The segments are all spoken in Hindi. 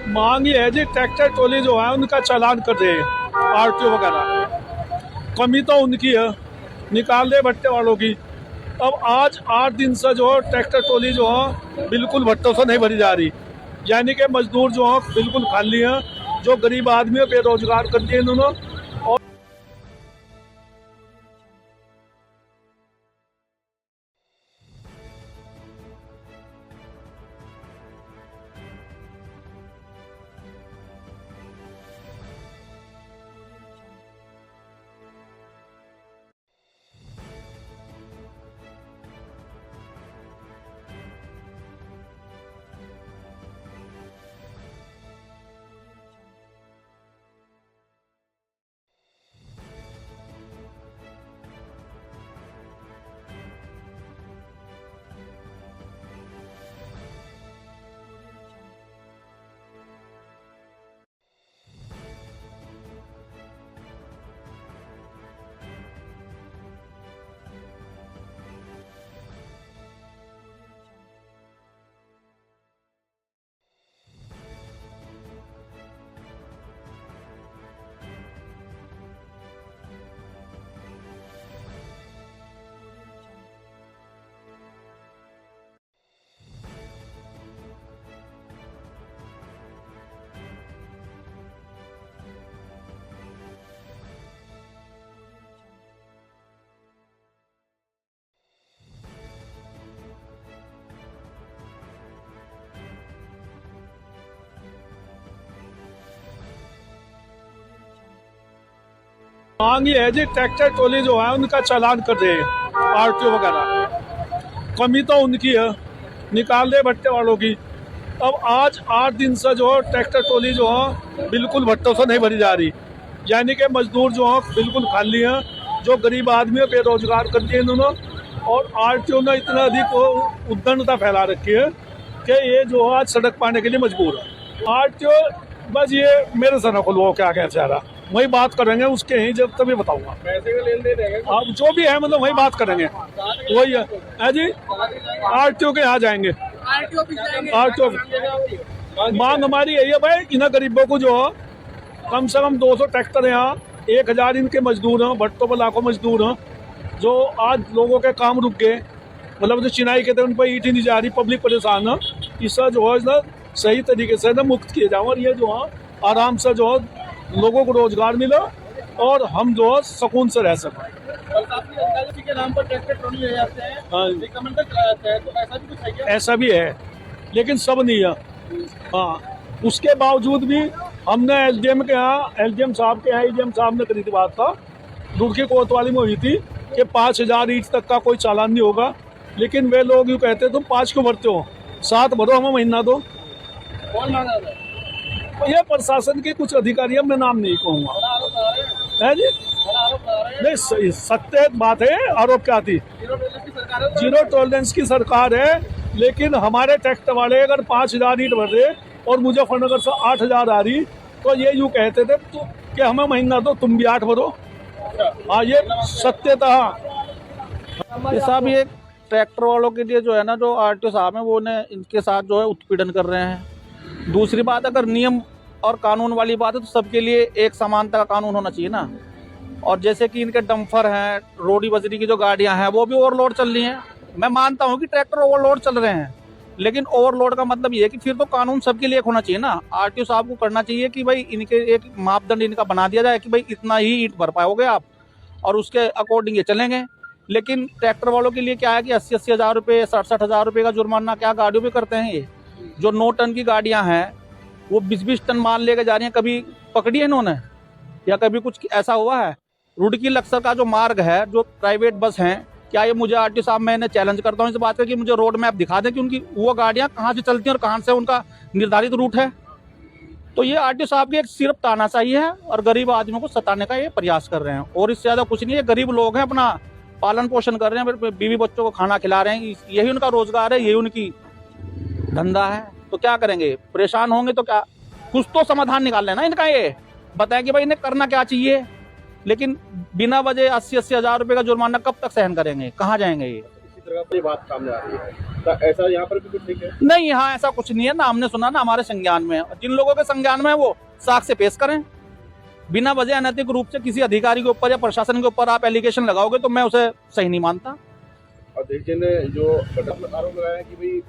मांग ये है जी, ट्रैक्टर ट्रॉली जो है उनका चालान कर दे, आरटीओ वगैरह। कमी तो उनकी है, निकाल दे भट्टे वालों की। अब आज 8 दिन से जो है ट्रैक्टर ट्रॉली जो है बिल्कुल भट्टों से नहीं भरी जा रही, यानी कि मजदूर जो है बिल्कुल खाली हैं। जो गरीब आदमी है, बेरोजगार कर दिए इन्होंने। मांग ये है जी, ट्रैक्टर ट्रॉली जो है उनका चालान कर दे, आरटीओ वगैरह। कमी तो उनकी है, निकाल दे भट्टे वालों की। अब आज 8 दिन से जो है ट्रैक्टर ट्रॉली जो है बिल्कुल भट्टों से नहीं भरी जा रही, यानी कि मजदूर जो है बिल्कुल खाली हैं। जो गरीब आदमी है, बेरोजगार कर दिए इन्होंने। और आरटीओ ने इतना अधिक उद्दंडता फैला रखी है कि ये जो है आज सड़क पाने के लिए मजबूर है। आरटीओ बस ये मेरे से न खुलवाओ, क्या कहना चाह रहा, वही बात करेंगे उसके ही, जब तभी बताऊंगा। पैसे का लेन देन है आप जो भी है, मतलब वही बात करेंगे, वही है जी। आरटीओ के यहाँ जाएंगे, आरटीओ। मांग हमारी यही है भाई, इन गरीबों को जो है कम से कम 200 ट्रैक्टर है यहाँ, 1000 इनके मजदूर हैं, भट्टों पर लाखों मजदूर हैं। जो आज लोगों के काम रुक गए, मतलब जो चिनाई के थे उन पर ईंट ही नहीं जा रही, पब्लिक परेशान है। इससे जो है ना सही तरीके से ना मुक्त किए जाओ, और ये जो है आराम से जो है लोगों को रोजगार मिले और हम जो है सुकून से रह सकें। के नाम पर ट्रैक्टर ट्रॉली ले जाते हैं, तो ऐसा भी है, लेकिन सब नहीं है। हाँ, उसके बावजूद भी हमने एसडीएम के यहाँ, एसडीएम साहब के यहाँ, एसडीएम साहब ने करी थी बात था, रुड़की कोतवाली में हुई थी कि 5000 ईंट तक का कोई चालान नहीं होगा। लेकिन वे लोग यूँ कहते तुम 5 क्यों भरते हो, 7 भरो, हमें महीना दो। कौन मांगा था? तो ये प्रशासन के कुछ अधिकारी, मैं नाम नहीं कहूँगा, है जी। नहीं, सत्य बात है, आरोप क्या थी? जीरो टॉलरेंस की सरकार है, लेकिन हमारे टैक्स वाले अगर 5000 ईंट भर रहे और मुजफ्फरनगर से 8000 आ रही, तो ये यूँ कहते थे तो कि हमें महीना दो, तुम भी 8 भरो। हाँ, ये सत्य था। ये साहब, ये ट्रैक्टर वालों के लिए जो है ना, जो आरटीओ साहब हैं वो ने इनके साथ जो है उत्पीड़न कर रहे हैं। दूसरी बात, अगर नियम और कानून वाली बात है तो सबके लिए एक समानता का कानून होना चाहिए ना। और जैसे कि इनके डंपर हैं, रोडी बजरी की जो गाड़ियां हैं वो भी ओवरलोड चल रही हैं। मैं मानता हूं कि ट्रैक्टर ओवरलोड चल रहे हैं, लेकिन ओवरलोड का मतलब ये है कि फिर तो कानून सबके लिए एक होना चाहिए ना। आरटीओ साहब को करना चाहिए कि भाई इनके एक मापदंड इनका बना दिया जाए कि भाई इतना ही ईंट भर पाओगे आप, और उसके अकॉर्डिंग ये चलेंगे। लेकिन ट्रैक्टर वालों के लिए क्या है कि 80-80 हज़ार रुपये, 60-60 हज़ार रुपये का जुर्माना क्या गाड़ियों पे करते हैं। ये जो 9 टन की गाड़ियां हैं वो 20-20 टन माल लेकर जा रही हैं। कभी पकड़ी है इन्होंने, या कभी कुछ ऐसा हुआ है? रुड़की लक्सर का जो मार्ग है, जो प्राइवेट बस हैं, क्या ये मुझे आरटीओ साहब, मैंने चैलेंज करता हूँ इस बात का कि मुझे रोड मैप दिखा दें कि उनकी वो गाड़ियाँ कहाँ से चलती हैं और कहाँ से उनका निर्धारित रूट है। तो ये आरटीओ साहब की एक सिर्फ तानाशाही है और गरीब आदमियों को सताने का ये प्रयास कर रहे हैं, और इससे ज़्यादा कुछ नहीं है। गरीब लोग हैं, अपना पालन पोषण कर रहे हैं, बीवी बच्चों को खाना खिला रहे हैं, यही उनका रोजगार है, यही उनकी धंधा है। तो क्या करेंगे? परेशान होंगे तो क्या, कुछ तो समाधान निकाल लेना इनका। ये बताएं कि भाई इन्हें करना क्या चाहिए, लेकिन बिना वजह 80-80 हज़ार रुपये का जुर्माना कब तक सहन करेंगे, कहाँ जाएंगे ये? ट्रैक्टर का बात सामने आ रही है, तो ऐसा यहाँ पर भी कुछ ठीक है? नहीं, यहाँ ऐसा कुछ नहीं है ना, हमने सुना ना हमारे संज्ञान में है। जिन लोगों के संज्ञान में है वो साक्ष्य पेश करें। बिना वजह अनैतिक रूप से किसी अधिकारी के ऊपर या प्रशासन के ऊपर आप एलिगेशन लगाओगे तो मैं उसे सही नहीं मानता। और देखिए ने जो आरोप लगाया है कि भाई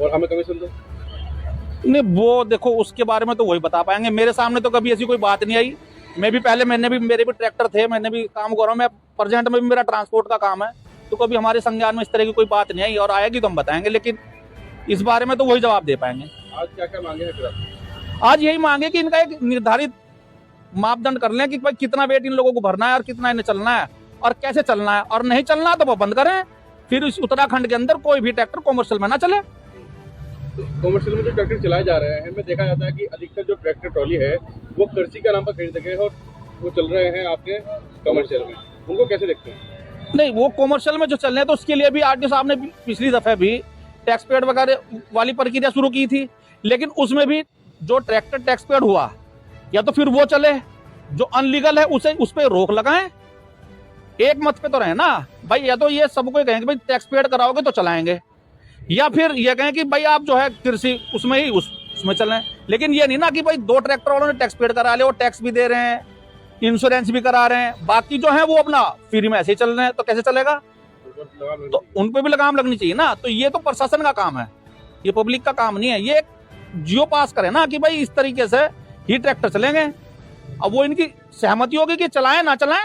और हमें कमीशन दो, नहीं वो देखो उसके बारे में तो वही बता पाएंगे। मेरे सामने तो कभी ऐसी कोई बात नहीं आई। मैं भी पहले मेरे भी ट्रैक्टर थे, मैंने भी काम कर रहा हूँ। मैं प्रेजेंट में भी मेरा ट्रांसपोर्ट का काम है, तो कभी हमारे संज्ञान में इस तरह की कोई बात नहीं आई, और आएगी तो हम बताएंगे, लेकिन इस बारे में तो वही जवाब दे पाएंगे। आज क्या क्या मांगे हैं फिर आप? आज यही मांगे कि इनका एक निर्धारित मापदंड कर लें कि भाई कितना वेट इन लोगों को भरना है और कितना इन्हें चलना है और कैसे चलना है, और नहीं चलना है तो वो बंद करें। फिर इस उत्तराखंड के अंदर कोई भी ट्रैक्टर कॉमर्शियल में ना चले। कॉमर्शियल में जो ट्रैक्टर चलाए जा रहे हैं, में देखा जाता है कि अधिकतर जो ट्रैक्टर ट्रॉली है वो कृषि का नाम पर खरीदे गए और वो चल रहे हैं आपके कमर्शियल में, उनको कैसे देखते हैं? नहीं, वो कॉमर्शियल में जो चल रहे हैं तो उसके लिए भी आरटीओ साहब ने पिछली दफे भी टैक्स पेड वगैरह वाली प्रक्रिया शुरू की थी, लेकिन उसमें भी जो ट्रैक्टर टैक्स पेड हुआ या तो फिर वो चले, जो अनलीगल है उसे उस पर रोक लगाएं। एक मत पे तो रहे ना भाई, या तो ये सबको कहें कि भाई टैक्स पेड कराओगे तो चलाएंगे, या फिर ये कहें कि भाई आप जो है कृषि उसमें ही उसमें चलें। लेकिन ये नहीं ना कि भाई दो ट्रैक्टर वालों ने टैक्स पेड करा ले, वो टैक्स भी दे रहे हैं, इंश्योरेंस भी करा रहे हैं, बाकी जो है वो अपना फ्री में ऐसे ही चल रहे हैं, तो कैसे चलेगा? तो उन पे भी लगाम लगनी चाहिए ना। तो ये तो प्रशासन का काम है, ये पब्लिक का काम नहीं है। ये जियो पास करे ना कि भाई इस तरीके से ही ट्रैक्टर चलेंगे। अब वो इनकी सहमति होगी कि चलाएं ना चलाएं,